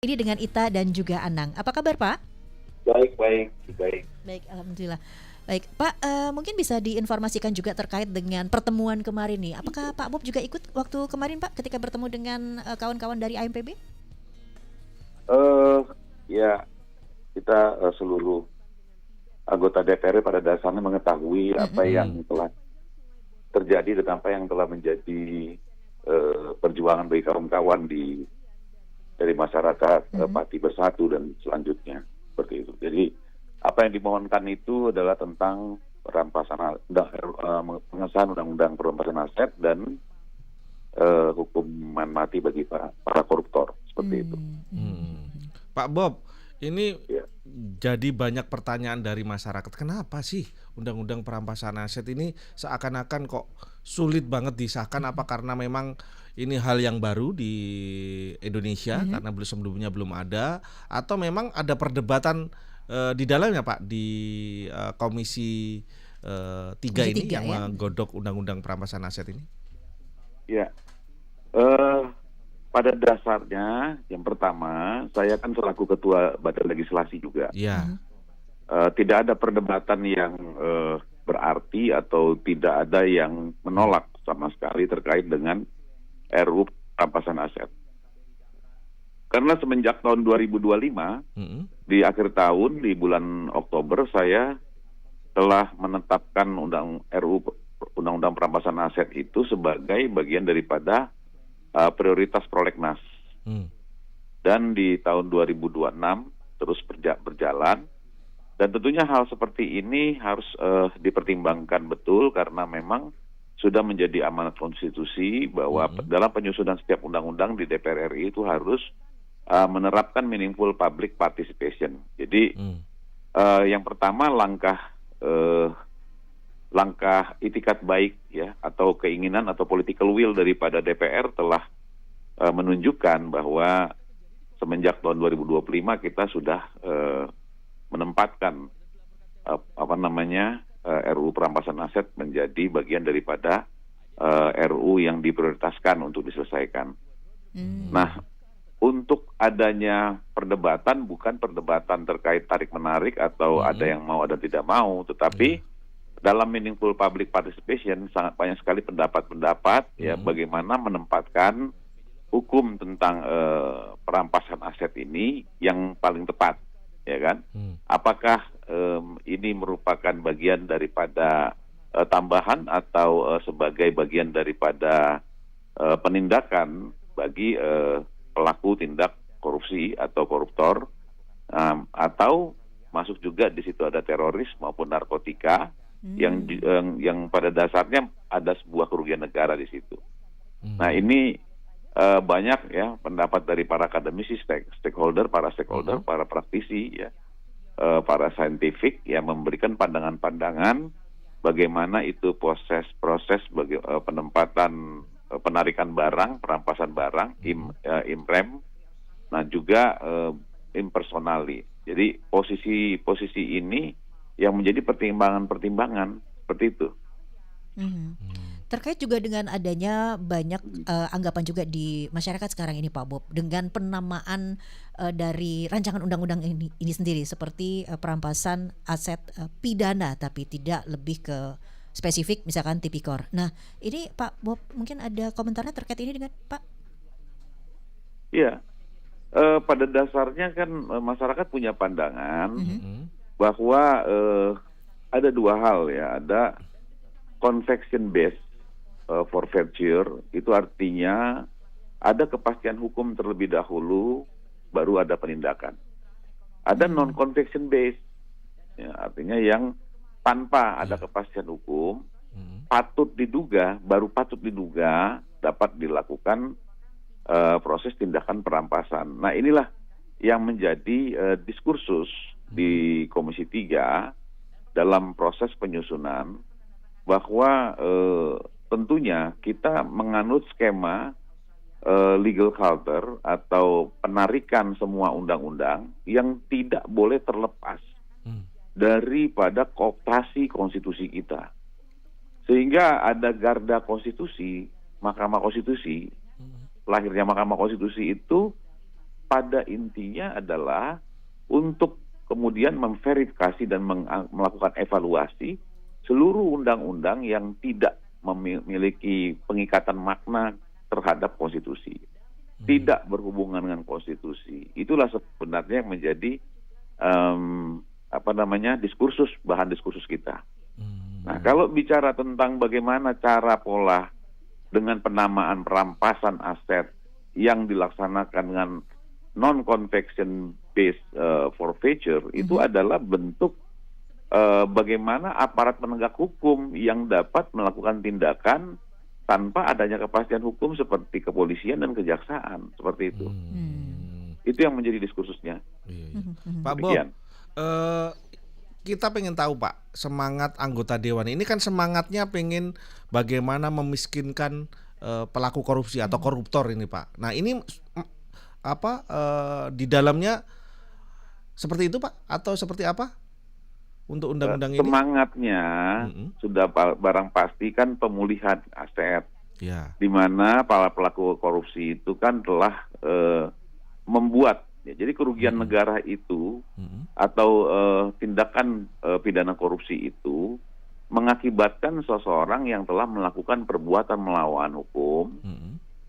Ini dengan Ita dan juga Anang. Apa kabar Pak? Baik, baik, baik. Baik, alhamdulillah. Baik, Pak, mungkin bisa diinformasikan juga terkait dengan pertemuan kemarin nih. Apakah Pak Bob juga ikut waktu kemarin Pak ketika bertemu dengan kawan-kawan dari AMPB? Eh, ya, kita seluruh anggota DPR pada dasarnya mengetahui apa yang telah terjadi dan apa yang telah menjadi perjuangan bagi kawan-kawan dari masyarakat Pati Bersatu dan selanjutnya seperti itu. Jadi apa yang dimohonkan itu adalah tentang pengesahan undang-undang perampasan aset dan hukuman mati bagi para koruptor seperti itu. Pak Bob, ini Ya. jadi banyak pertanyaan dari masyarakat. Kenapa sih undang-undang perampasan aset ini seakan-akan kok sulit banget disahkan? Apa karena memang ini hal yang baru di Indonesia karena sebelumnya belum ada, atau memang ada perdebatan di dalamnya Pak di Komisi 3 Komisi ini 3, yang ya. menggodok undang-undang perampasan aset ini? Ya, pada dasarnya yang pertama saya kan selaku ketua Badan Legislasi juga. Iya. Tidak ada perdebatan yang berarti atau tidak ada yang menolak sama sekali terkait dengan RUU perampasan aset. Karena semenjak tahun 2025 di akhir tahun di bulan Oktober saya telah menetapkan RUU Undang-Undang Perampasan Aset itu sebagai bagian daripada prioritas prolegnas. Dan di tahun 2026 terus berjalan. Dan tentunya hal seperti ini harus dipertimbangkan betul karena memang sudah menjadi amanat konstitusi bahwa dalam penyusunan setiap undang-undang di DPR RI itu harus menerapkan meaningful public participation. Jadi yang pertama langkah itikat baik ya atau keinginan atau political will daripada DPR telah menunjukkan bahwa semenjak tahun 2025 kita sudah menempatkan RUU perampasan aset menjadi bagian daripada RUU yang diprioritaskan untuk diselesaikan. Nah, untuk adanya perdebatan bukan perdebatan terkait tarik-menarik atau ada yang mau ada tidak mau, tetapi dalam meaningful public participation sangat banyak sekali pendapat-pendapat ya bagaimana menempatkan hukum tentang perampasan aset ini yang paling tepat, ya kan? Apakah ini merupakan bagian daripada tambahan atau sebagai bagian daripada penindakan bagi pelaku tindak korupsi atau koruptor, atau masuk juga di situ ada teroris maupun narkotika yang pada dasarnya ada sebuah kerugian negara di situ. Nah ini banyak ya pendapat dari para akademisi, stakeholder, para praktisi ya, para saintifik yang memberikan pandangan-pandangan bagaimana itu proses penempatan penarikan barang, perampasan barang, imprem, nah juga impersonali. Jadi posisi ini yang menjadi pertimbangan seperti itu. Terkait juga dengan adanya banyak anggapan juga di masyarakat sekarang ini Pak Bob dengan penamaan dari rancangan undang-undang ini sendiri seperti perampasan aset pidana tapi tidak lebih ke spesifik misalkan tipikor. Nah ini Pak Bob mungkin ada komentarnya terkait ini dengan Pak? Iya, pada dasarnya kan masyarakat punya pandangan bahwa ada dua hal ya, ada conviction based forfeiture, itu artinya ada kepastian hukum terlebih dahulu baru ada penindakan. Ada non conviction based ya, artinya yang tanpa ada kepastian hukum patut diduga dapat dilakukan proses tindakan perampasan. Nah inilah yang menjadi diskursus di Komisi 3 dalam proses penyusunan bahwa tentunya kita menganut skema legal culture atau penarikan semua undang-undang yang tidak boleh terlepas daripada kooptasi konstitusi kita. Sehingga ada garda konstitusi, Mahkamah Konstitusi, lahirnya Mahkamah Konstitusi itu pada intinya adalah untuk kemudian memverifikasi dan melakukan evaluasi seluruh undang-undang yang tidak memiliki pengikatan makna terhadap konstitusi, tidak berhubungan dengan konstitusi. Itulah sebenarnya yang menjadi bahan diskursus kita. Nah, kalau bicara tentang bagaimana cara pola dengan penamaan perampasan aset yang dilaksanakan dengan non-convection based forfeiture, itu adalah bentuk bagaimana aparat penegak hukum yang dapat melakukan tindakan tanpa adanya kepastian hukum seperti kepolisian dan kejaksaan, seperti itu. Itu yang menjadi diskursusnya. Pak Bob, kita pengen tahu Pak, semangat anggota Dewan ini kan semangatnya pengen bagaimana memiskinkan pelaku korupsi atau koruptor ini Pak. Nah ini di dalamnya seperti itu Pak atau seperti apa untuk undang-undang ini? Semangatnya sudah barang pasti kan pemulihan aset, di mana para pelaku korupsi itu kan telah membuat, jadi kerugian negara itu atau tindakan pidana korupsi itu mengakibatkan seseorang yang telah melakukan perbuatan melawan hukum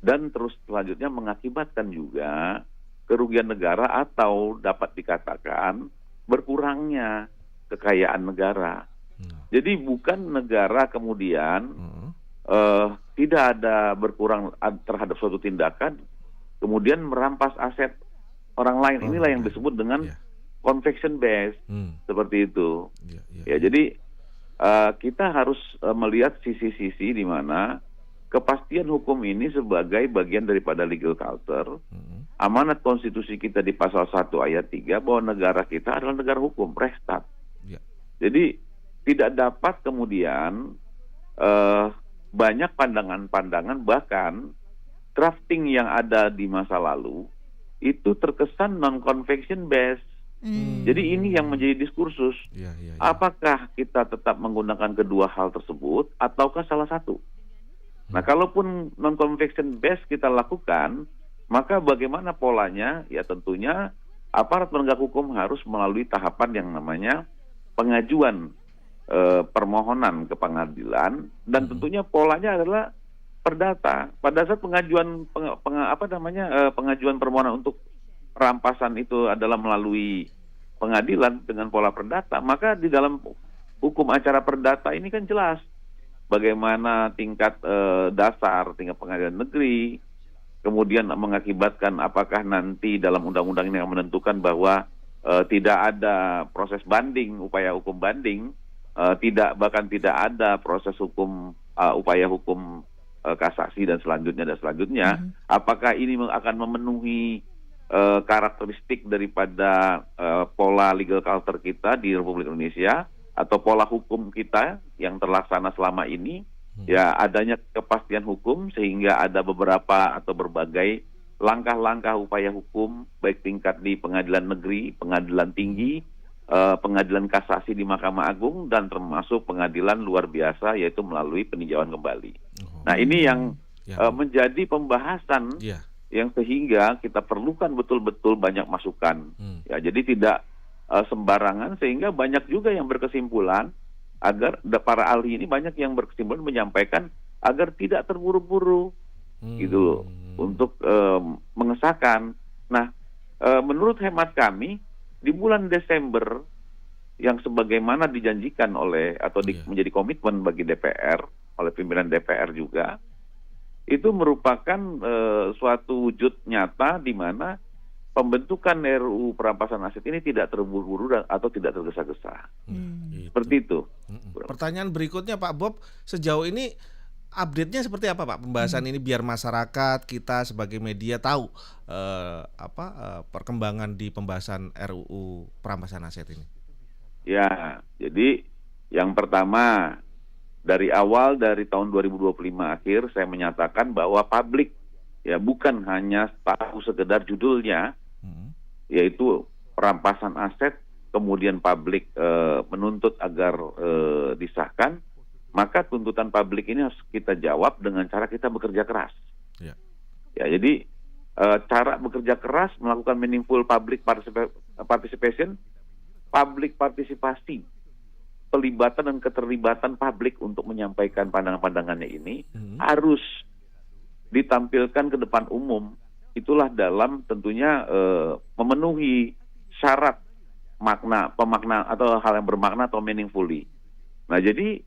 dan terus selanjutnya mengakibatkan juga kerugian negara atau dapat dikatakan berkurangnya kekayaan negara. Jadi bukan negara kemudian tidak ada berkurang terhadap suatu tindakan kemudian merampas aset orang lain. Inilah yang disebut dengan conviction based, seperti itu. Jadi kita harus melihat sisi-sisi di mana kepastian hukum ini sebagai bagian daripada legal culture. Amanat konstitusi kita di pasal 1 ayat 3 bahwa negara kita adalah negara hukum, Rechtsstaat. Jadi tidak dapat kemudian banyak pandangan-pandangan, bahkan drafting yang ada di masa lalu itu terkesan non-conviction based. Jadi ini yang menjadi diskursus. Apakah kita tetap menggunakan kedua hal tersebut ataukah salah satu? Nah, kalaupun non-conviction based kita lakukan, maka bagaimana polanya? Ya tentunya aparat penegak hukum harus melalui tahapan yang namanya pengajuan permohonan ke pengadilan, dan tentunya polanya adalah perdata. Pada saat pengajuan pengajuan permohonan untuk rampasan itu adalah melalui pengadilan dengan pola perdata, maka di dalam hukum acara perdata ini kan jelas bagaimana tingkat dasar, tingkat pengadilan negeri, kemudian mengakibatkan apakah nanti dalam undang-undang ini yang menentukan bahwa tidak ada proses banding, upaya hukum banding, bahkan tidak ada proses hukum upaya hukum kasasi dan selanjutnya. Apakah ini akan memenuhi karakteristik daripada pola legal culture kita di Republik Indonesia atau pola hukum kita yang terlaksana selama ini? Ya, adanya kepastian hukum sehingga ada beberapa atau berbagai langkah-langkah upaya hukum baik tingkat di pengadilan negeri, pengadilan tinggi, pengadilan kasasi di Mahkamah Agung, dan termasuk pengadilan luar biasa yaitu melalui peninjauan kembali. Nah, ini yang menjadi pembahasan yang sehingga kita perlukan betul-betul banyak masukan. Ya, jadi tidak sembarangan, sehingga banyak juga yang berkesimpulan agar para ahli ini banyak yang berkesimpulan menyampaikan agar tidak terburu-buru gitu loh untuk mengesahkan. Nah, menurut hemat kami di bulan Desember yang sebagaimana dijanjikan oleh atau menjadi komitmen bagi DPR oleh pimpinan DPR juga, itu merupakan suatu wujud nyata di mana pembentukan RUU perampasan aset ini tidak terburu-buru atau tidak tergesa-gesa. Seperti itu. Pertanyaan berikutnya Pak Bob, sejauh ini update-nya seperti apa Pak pembahasan ini biar masyarakat kita sebagai media tahu perkembangan di pembahasan RUU perampasan aset ini? Ya, jadi yang pertama dari tahun 2025 akhir saya menyatakan bahwa publik ya bukan hanya tahu sekedar judulnya, yaitu perampasan aset, kemudian publik menuntut agar disahkan, maka tuntutan publik ini harus kita jawab dengan cara kita bekerja keras. Ya, jadi cara bekerja keras, melakukan meaningful public participation, public partisipasi, pelibatan dan keterlibatan publik untuk menyampaikan pandangan-pandangannya ini harus ditampilkan ke depan umum. Itulah dalam tentunya memenuhi syarat pemakna atau hal yang bermakna atau meaningfully. Nah, jadi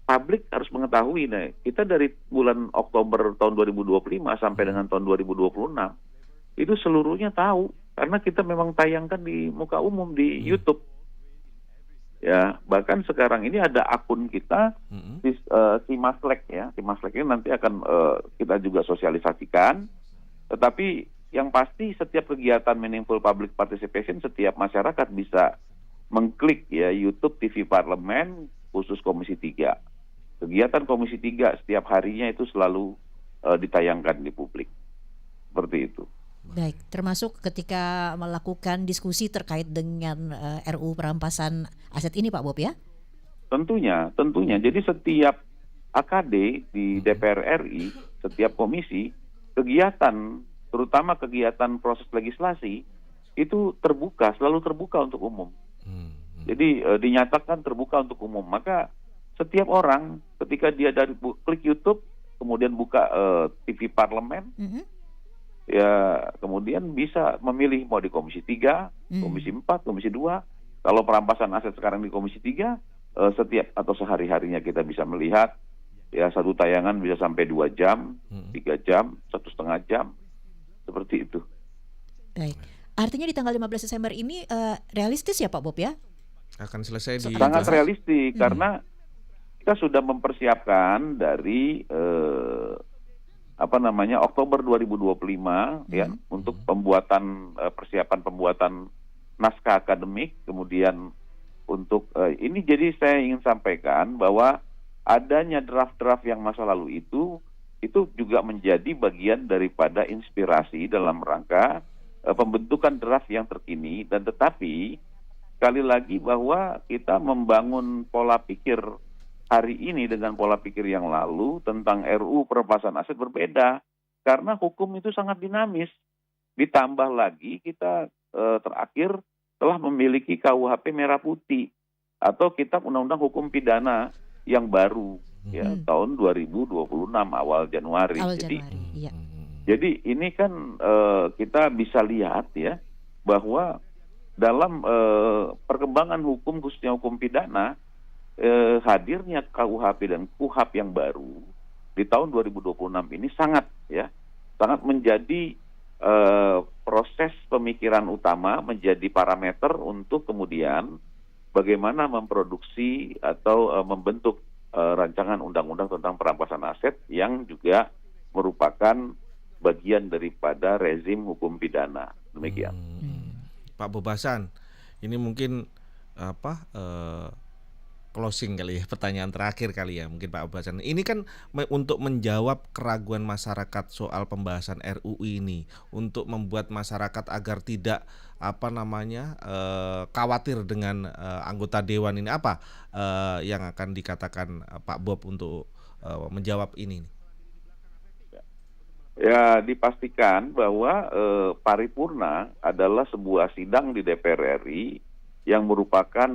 publik harus mengetahui, kita dari bulan Oktober tahun 2025 sampai dengan tahun 2026 itu seluruhnya tahu, karena kita memang tayangkan di muka umum di YouTube. Ya, bahkan sekarang ini ada akun kita si Maslek ya. Si Maslek ini nanti akan kita juga sosialisasikan. Tetapi yang pasti setiap kegiatan meaningful public participation, setiap masyarakat bisa mengklik ya YouTube TV Parlemen khusus Komisi 3. Kegiatan Komisi 3 setiap harinya itu selalu ditayangkan di publik. Seperti itu. Baik, termasuk ketika melakukan diskusi terkait dengan RUU perampasan aset ini Pak Bob ya? Tentunya. Jadi setiap AKD di DPR RI, setiap komisi, kegiatan, terutama kegiatan proses legislasi, itu selalu terbuka untuk umum. Jadi dinyatakan terbuka untuk umum. Maka setiap orang ketika dia dari klik YouTube, kemudian buka TV Parlemen, ya kemudian bisa memilih mau di Komisi 3, Komisi 4, Komisi 2. Kalau perampasan aset sekarang di Komisi 3, setiap atau sehari-harinya kita bisa melihat, ya satu tayangan bisa sampai 2 jam, 3 jam, 1,5 jam, seperti itu. Baik, artinya di tanggal 15 Desember ini realistis ya Pak Bob ya? Akan selesai di... Sangat realistis, karena kita sudah mempersiapkan dari Oktober 2025 ya untuk persiapan pembuatan naskah akademik, kemudian untuk ini, jadi saya ingin sampaikan bahwa adanya draft-draft yang masa lalu itu juga menjadi bagian daripada inspirasi dalam rangka pembentukan draft yang terkini, dan tetapi sekali lagi bahwa kita membangun pola pikir hari ini dengan pola pikir yang lalu tentang RUU perampasan aset berbeda, karena hukum itu sangat dinamis. Ditambah lagi kita terakhir telah memiliki KUHP merah putih atau Kitab Undang-Undang Hukum Pidana yang baru ya tahun 2026 awal Januari. Jadi ini kan kita bisa lihat ya bahwa dalam perkembangan hukum, khususnya hukum pidana, hadirnya KUHP dan KUHAP yang baru di tahun 2026 ini sangat menjadi proses pemikiran utama, menjadi parameter untuk kemudian bagaimana memproduksi atau membentuk rancangan undang-undang tentang perampasan aset yang juga merupakan bagian daripada rezim hukum pidana. Demikian. Pak Bob Hasan, ini mungkin closing kali ya, pertanyaan terakhir kali ya mungkin Pak Bob Hasan. Ini kan untuk menjawab keraguan masyarakat soal pembahasan RUU ini, untuk membuat masyarakat agar tidak khawatir dengan anggota dewan ini, apa yang akan dikatakan Pak Bob untuk menjawab ini? Ya, dipastikan bahwa paripurna adalah sebuah sidang di DPR RI yang merupakan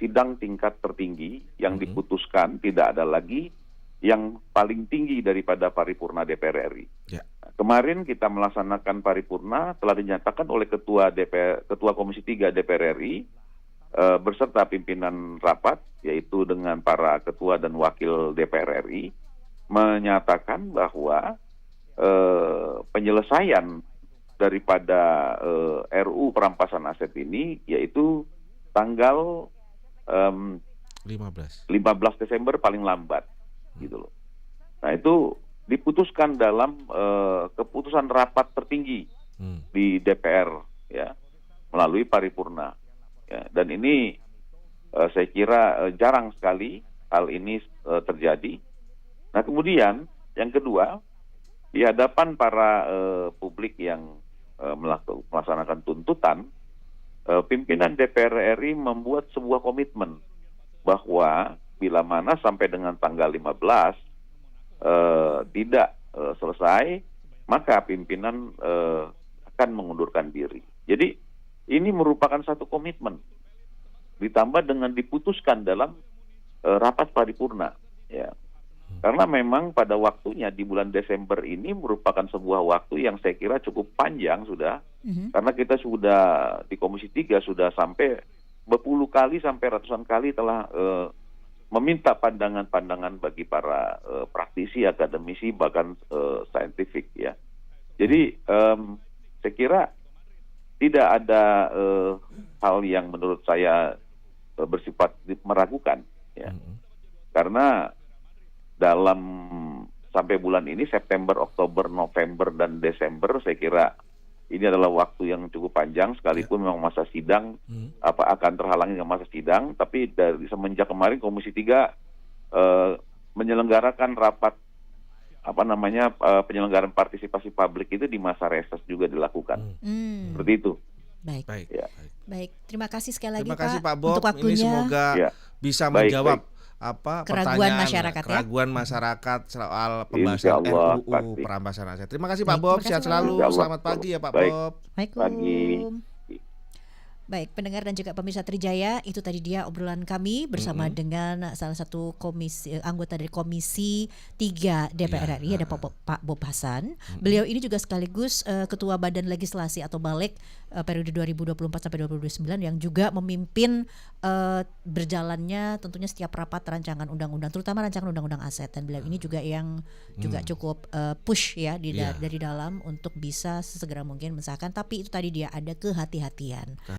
sidang tingkat tertinggi yang diputuskan, tidak ada lagi yang paling tinggi daripada paripurna DPR RI. Ya. Kemarin kita melaksanakan paripurna, telah dinyatakan oleh Ketua Komisi 3 DPR RI beserta pimpinan rapat, yaitu dengan para ketua dan wakil DPR RI, menyatakan bahwa penyelesaian daripada RUU perampasan aset ini yaitu tanggal 15 Desember paling lambat, gitu loh. Nah, itu diputuskan dalam keputusan rapat tertinggi di DPR ya, melalui paripurna. Ya, dan ini saya kira jarang sekali hal ini terjadi. Nah, kemudian yang kedua, di hadapan para publik yang melaksanakan tuntutan, pimpinan DPR RI membuat sebuah komitmen bahwa bila mana sampai dengan tanggal 15 tidak selesai, maka pimpinan akan mengundurkan diri. Jadi ini merupakan satu komitmen, ditambah dengan diputuskan dalam rapat paripurna, ya. Karena memang pada waktunya di bulan Desember ini merupakan sebuah waktu yang saya kira cukup panjang sudah, karena kita sudah di Komisi 3 sudah sampai berpuluh kali sampai ratusan kali telah meminta pandangan-pandangan bagi para praktisi, akademisi, bahkan saintifik, ya. Jadi saya kira tidak ada hal yang menurut saya bersifat meragukan, ya. Karena dalam sampai bulan ini September, Oktober, November, dan Desember saya kira ini adalah waktu yang cukup panjang, sekalipun memang masa sidang akan terhalangi dengan masa sidang, tapi dari semenjak kemarin Komisi 3 menyelenggarakan rapat penyelenggaraan partisipasi publik itu di masa reses juga dilakukan. Seperti itu. Baik. Ya. Baik, terima kasih sekali lagi Terima kasih Pak Bob. untuk waktunya. Ini semoga bisa menjawab keraguan pertanyaan, masyarakat, keraguan masyarakat soal pembahasan Insyaallah, RUU pasti. perampasan aset. Terima kasih Pak Baik, Bob, terima sehat kasih, selalu. Pak. Insyaallah. Selamat pagi ya Pak Baik. Bob. Waalaikumsalam. Baik, pendengar dan juga pemirsa Trijaya, itu tadi dia obrolan kami bersama dengan salah satu anggota dari Komisi 3 DPR RI, ada Pak Bob Hasan. Beliau ini juga sekaligus Ketua Badan Legislasi atau Balek periode 2024 sampai 2029 yang juga memimpin berjalannya tentunya setiap rapat rancangan undang-undang, terutama rancangan undang-undang aset. Dan beliau ini juga yang juga cukup push ya dari dalam untuk bisa sesegera mungkin mensahkan. Tapi itu tadi dia ada kehati-hatian.